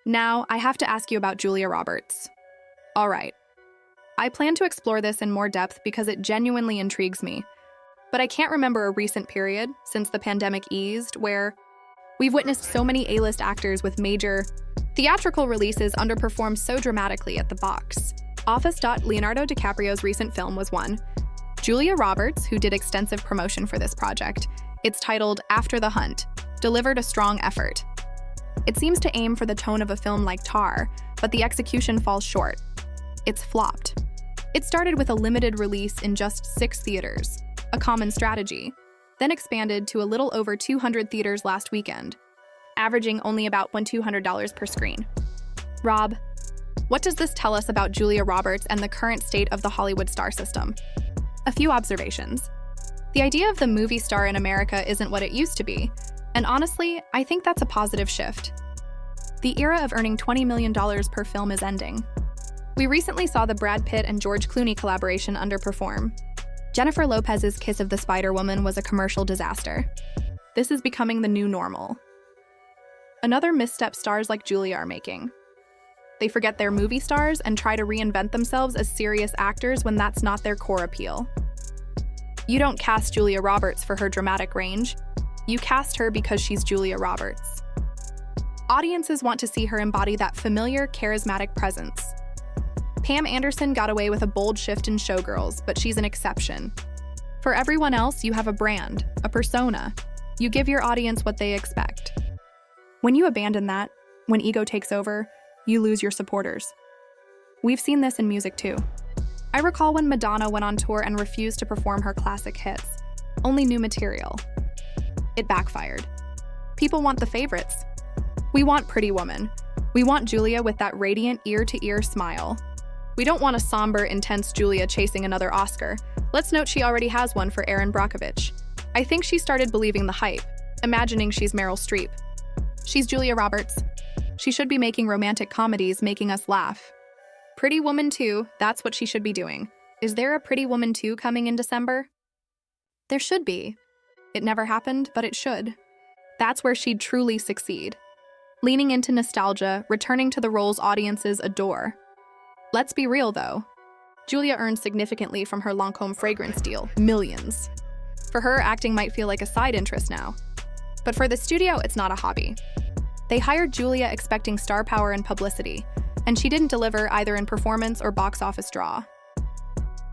Now, I have to ask you about Julia Roberts. All right. I plan to explore this in more depth because it genuinely intrigues me. But I can't remember a recent period, since the pandemic eased, where we've witnessed so many A-list actors with major theatrical releases underperform so dramatically at the box. Office. Leonardo DiCaprio's recent film was one. Julia Roberts, who did extensive promotion for this project, it's titled After the Hunt, delivered a strong effort. It seems to aim for the tone of a film like Tar, but the execution falls short. It's flopped. It started with a limited release in just 6 theaters, a common strategy, then expanded to a little over 200 theaters last weekend, averaging only about $200 per screen. Rob, what does this tell us about Julia Roberts and the current state of the Hollywood star system? A few observations. The idea of the movie star in America isn't what it used to be, and honestly, I think that's a positive shift. The era of earning $20 million per film is ending. We recently saw the Brad Pitt and George Clooney collaboration underperform. Jennifer Lopez's Kiss of the Spider-Woman was a commercial disaster. This is becoming the new normal. Another misstep stars like Julia are making. They forget they're movie stars and try to reinvent themselves as serious actors when that's not their core appeal. You don't cast Julia Roberts for her dramatic range. You cast her because she's Julia Roberts. Audiences want to see her embody that familiar, charismatic presence. Pam Anderson got away with a bold shift in Showgirls, but she's an exception. For everyone else, you have a brand, a persona. You give your audience what they expect. When you abandon that, when ego takes over, you lose your supporters. We've seen this in music too. I recall when Madonna went on tour and refused to perform her classic hits, only new material. It backfired. People want the favorites. We want Pretty Woman. We want Julia with that radiant ear-to-ear smile. We don't want a somber, intense Julia chasing another Oscar. Let's note she already has one for Erin Brockovich. I think she started believing the hype, imagining she's Meryl Streep. She's Julia Roberts. She should be making romantic comedies, making us laugh. Pretty Woman 2, that's what she should be doing. Is there a Pretty Woman 2 coming in December? There should be. It never happened, but it should. That's where she'd truly succeed. Leaning into nostalgia, returning to the roles audiences adore. Let's be real, though. Julia earned significantly from her Lancôme fragrance deal, millions. For her, acting might feel like a side interest now. But for the studio, it's not a hobby. They hired Julia expecting star power and publicity, and she didn't deliver either in performance or box office draw.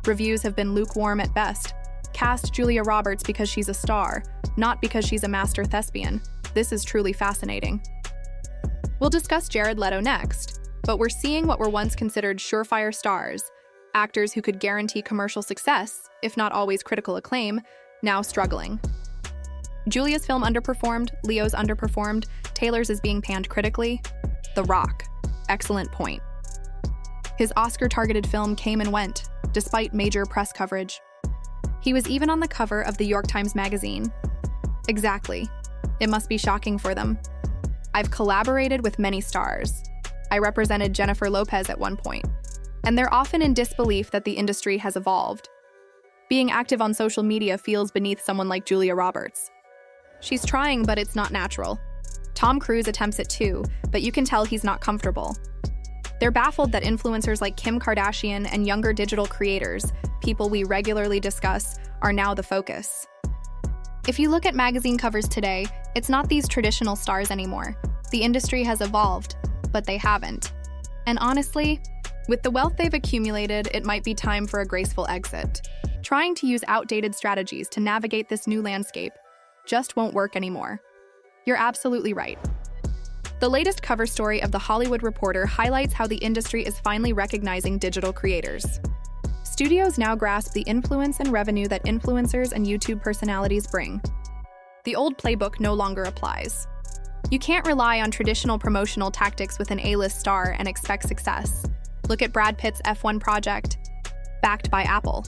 Reviews have been lukewarm at best. Cast Julia Roberts because she's a star, not because she's a master thespian. This is truly fascinating. We'll discuss Jared Leto next, but we're seeing what were once considered surefire stars, actors who could guarantee commercial success, if not always critical acclaim, now struggling. Julia's film underperformed, Leo's underperformed, Taylor's is being panned critically. The Rock. Excellent point. His Oscar-targeted film came and went, despite major press coverage. He was even on the cover of the New York Times Magazine. Exactly. It must be shocking for them. I've collaborated with many stars. I represented Jennifer Lopez at one point, and they're often in disbelief that the industry has evolved. Being active on social media feels beneath someone like Julia Roberts. She's trying, but it's not natural. Tom Cruise attempts it too, but you can tell he's not comfortable. They're baffled that influencers like Kim Kardashian and younger digital creators, people we regularly discuss, are now the focus. If you look at magazine covers today, it's not these traditional stars anymore. The industry has evolved, but they haven't. And honestly, with the wealth they've accumulated, it might be time for a graceful exit. Trying to use outdated strategies to navigate this new landscape just won't work anymore. You're absolutely right. The latest cover story of The Hollywood Reporter highlights how the industry is finally recognizing digital creators. Studios now grasp the influence and revenue that influencers and YouTube personalities bring. The old playbook no longer applies. You can't rely on traditional promotional tactics with an A-list star and expect success. Look at Brad Pitt's F1 project, backed by Apple.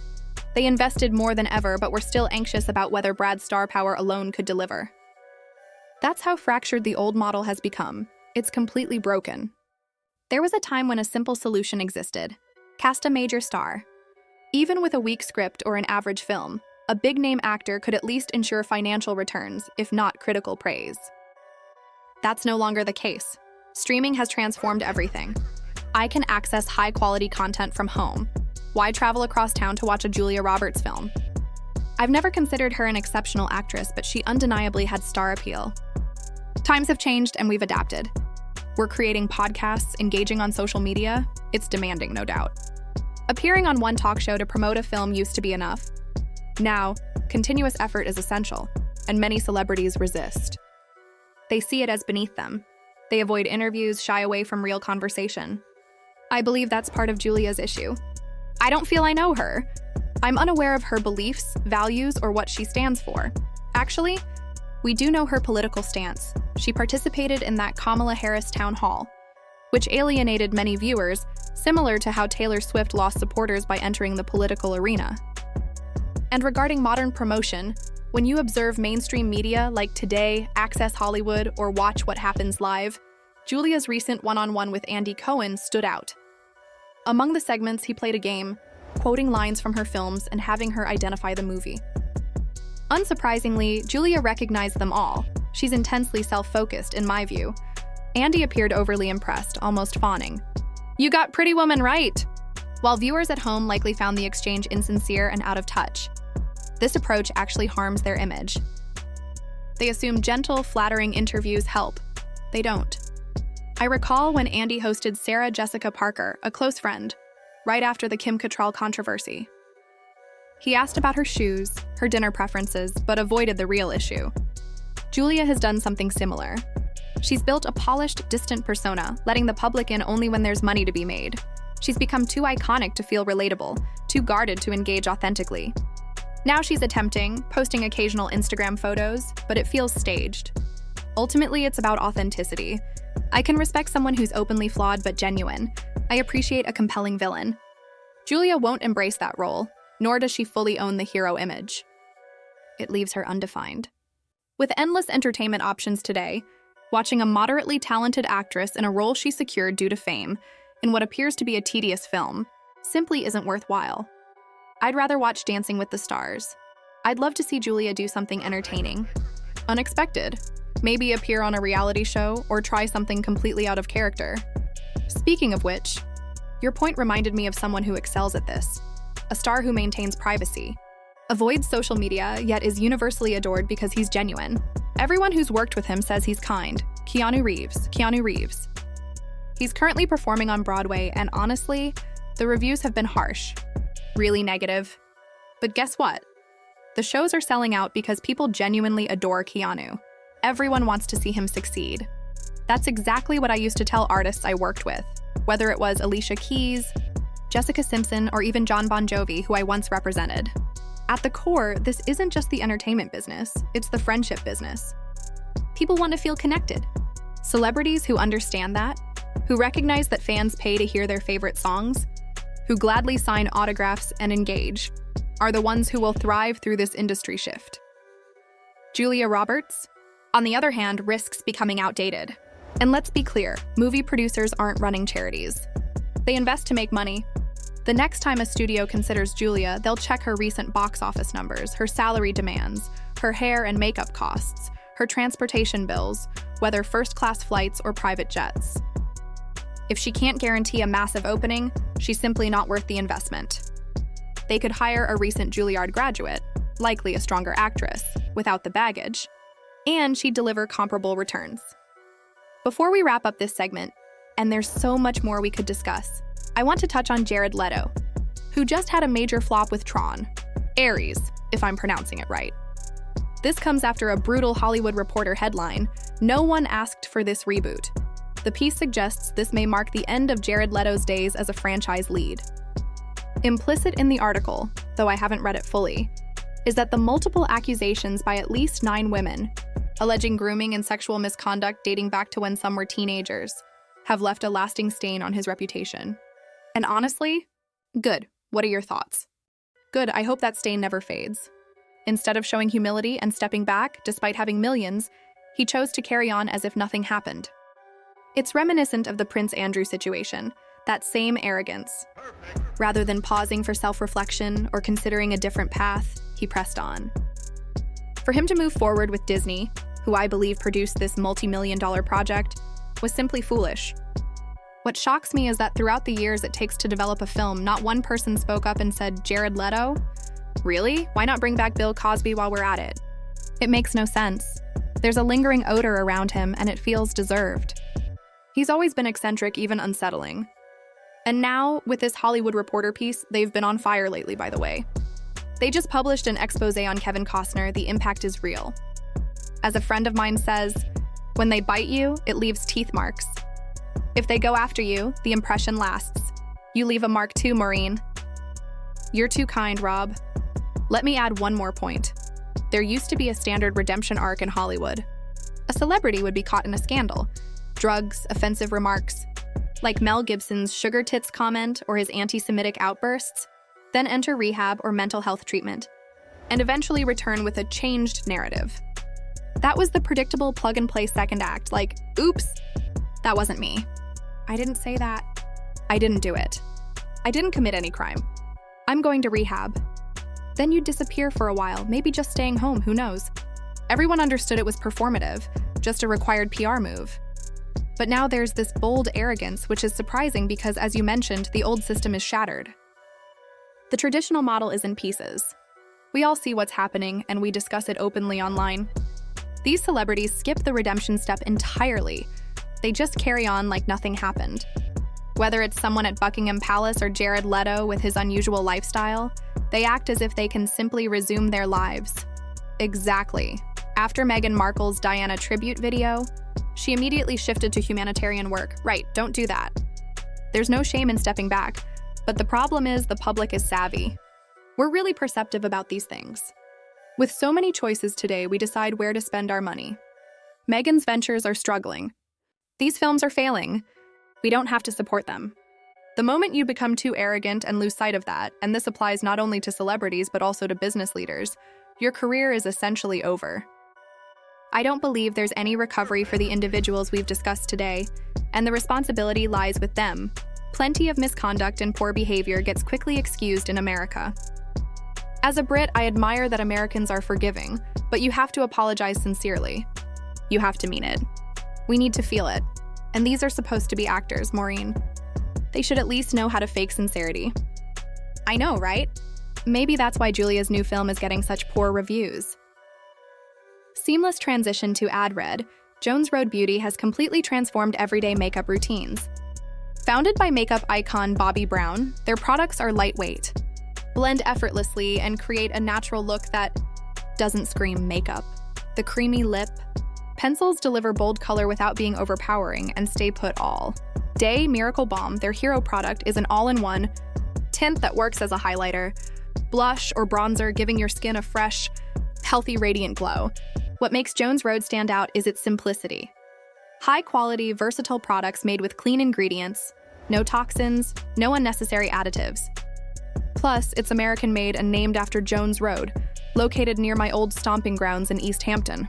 They invested more than ever, but were still anxious about whether Brad's star power alone could deliver. That's how fractured the old model has become. It's completely broken. There was a time when a simple solution existed. Cast a major star. Even with a weak script or an average film, a big-name actor could at least ensure financial returns, if not critical praise. That's no longer the case. Streaming has transformed everything. I can access high-quality content from home. Why travel across town to watch a Julia Roberts film? I've never considered her an exceptional actress, but she undeniably had star appeal. Times have changed and we've adapted. We're creating podcasts, engaging on social media. It's demanding, no doubt. Appearing on one talk show to promote a film used to be enough. Now, continuous effort is essential, and many celebrities resist. They see it as beneath them. They avoid interviews, shy away from real conversation. I believe that's part of Julia's issue. I don't feel I know her. I'm unaware of her beliefs, values, or what she stands for. Actually, we do know her political stance. She participated in that Kamala Harris town hall, which alienated many viewers, similar to how Taylor Swift lost supporters by entering the political arena. And regarding modern promotion, when you observe mainstream media like Today, Access Hollywood, or Watch What Happens Live, Julia's recent one-on-one with Andy Cohen stood out. Among the segments, he played a game, quoting lines from her films and having her identify the movie. Unsurprisingly, Julia recognized them all. She's intensely self-focused, in my view. Andy appeared overly impressed, almost fawning. "You got Pretty Woman right!" While viewers at home likely found the exchange insincere and out of touch. This approach actually harms their image. They assume gentle, flattering interviews help. They don't. I recall when Andy hosted Sarah Jessica Parker, a close friend, right after the Kim Cattrall controversy. He asked about her shoes, her dinner preferences, but avoided the real issue. Julia has done something similar. She's built a polished, distant persona, letting the public in only when there's money to be made. She's become too iconic to feel relatable, too guarded to engage authentically. Now she's attempting, posting occasional Instagram photos, but it feels staged. Ultimately, it's about authenticity. I can respect someone who's openly flawed but genuine. I appreciate a compelling villain. Julia won't embrace that role, nor does she fully own the hero image. It leaves her undefined. With endless entertainment options today, watching a moderately talented actress in a role she secured due to fame, in what appears to be a tedious film, simply isn't worthwhile. I'd rather watch Dancing with the Stars. I'd love to see Julia do something entertaining, unexpected, maybe appear on a reality show or try something completely out of character. Speaking of which, your point reminded me of someone who excels at this, a star who maintains privacy, avoids social media, yet is universally adored because he's genuine. Everyone who's worked with him says he's kind. Keanu Reeves. He's currently performing on Broadway, and honestly, the reviews have been harsh. Really negative. But guess what? The shows are selling out because people genuinely adore Keanu. Everyone wants to see him succeed. That's exactly what I used to tell artists I worked with, whether it was Alicia Keys, Jessica Simpson, or even Jon Bon Jovi, who I once represented. At the core, this isn't just the entertainment business, it's the friendship business. People want to feel connected. Celebrities who understand that, who recognize that fans pay to hear their favorite songs, who gladly sign autographs and engage, are the ones who will thrive through this industry shift. Julia Roberts, on the other hand, risks becoming outdated. And let's be clear, movie producers aren't running charities. They invest to make money. The next time a studio considers Julia, they'll check her recent box office numbers, her salary demands, her hair and makeup costs, her transportation bills, whether first-class flights or private jets. If she can't guarantee a massive opening, she's simply not worth the investment. They could hire a recent Juilliard graduate, likely a stronger actress, without the baggage, and she'd deliver comparable returns. Before we wrap up this segment, and there's so much more we could discuss, I want to touch on Jared Leto, who just had a major flop with Tron. Aries, if I'm pronouncing it right. This comes after a brutal Hollywood Reporter headline, "No one asked for this reboot." The piece suggests this may mark the end of Jared Leto's days as a franchise lead. Implicit in the article, though I haven't read it fully, is that the multiple accusations by at least 9 women, alleging grooming and sexual misconduct dating back to when some were teenagers, have left a lasting stain on his reputation. And honestly, good. What are your thoughts? Good, I hope that stain never fades. Instead of showing humility and stepping back, despite having millions, he chose to carry on as if nothing happened. It's reminiscent of the Prince Andrew situation, that same arrogance. Rather than pausing for self-reflection or considering a different path, he pressed on. For him to move forward with Disney, who I believe produced this multi-million-dollar project, was simply foolish. What shocks me is that throughout the years it takes to develop a film, not one person spoke up and said, Jared Leto? Really? Why not bring back Bill Cosby while we're at it? It makes no sense. There's a lingering odor around him, and it feels deserved. He's always been eccentric, even unsettling. And now, with this Hollywood Reporter piece, they've been on fire lately, by the way. They just published an expose on Kevin Costner, The Impact is Real. As a friend of mine says, when they bite you, it leaves teeth marks. If they go after you, the impression lasts. You leave a mark too, Maureen. You're too kind, Rob. Let me add one more point. There used to be a standard redemption arc in Hollywood. A celebrity would be caught in a scandal. Drugs, offensive remarks, like Mel Gibson's sugar tits comment or his anti-Semitic outbursts, then enter rehab or mental health treatment, and eventually return with a changed narrative. That was the predictable plug-and-play second act, like, oops, that wasn't me. I didn't say that. I didn't do it. I didn't commit any crime. I'm going to rehab. Then you'd disappear for a while, maybe just staying home, who knows? Everyone understood it was performative, just a required PR move. But now there's this bold arrogance, which is surprising because, as you mentioned, the old system is shattered. The traditional model is in pieces. We all see what's happening, and we discuss it openly online. These celebrities skip the redemption step entirely. They just carry on like nothing happened. Whether it's someone at Buckingham Palace or Jared Leto with his unusual lifestyle, they act as if they can simply resume their lives. Exactly. After Meghan Markle's Diana tribute video, she immediately shifted to humanitarian work. Right, don't do that. There's no shame in stepping back, but the problem is the public is savvy. We're really perceptive about these things. With so many choices today, we decide where to spend our money. Meghan's ventures are struggling. These films are failing. We don't have to support them. The moment you become too arrogant and lose sight of that, and this applies not only to celebrities but also to business leaders, your career is essentially over. I don't believe there's any recovery for the individuals we've discussed today, and the responsibility lies with them. Plenty of misconduct and poor behavior gets quickly excused in America. As a Brit, I admire that Americans are forgiving, but you have to apologize sincerely. You have to mean it. We need to feel it. And these are supposed to be actors, Maureen. They should at least know how to fake sincerity. I know, right? Maybe that's why Julia's new film is getting such poor reviews. Seamless transition to ad read, Jones Road Beauty has completely transformed everyday makeup routines. Founded by makeup icon Bobbi Brown, their products are lightweight, blend effortlessly, and create a natural look that doesn't scream makeup. The creamy lip. Pencils deliver bold color without being overpowering and stay put all day. Miracle Balm, their hero product, is an all-in-one tint that works as a highlighter, blush, or bronzer, giving your skin a fresh, healthy, radiant glow. What makes Jones Road stand out is its simplicity. High-quality, versatile products made with clean ingredients, no toxins, no unnecessary additives. Plus, it's American-made and named after Jones Road, located near my old stomping grounds in East Hampton.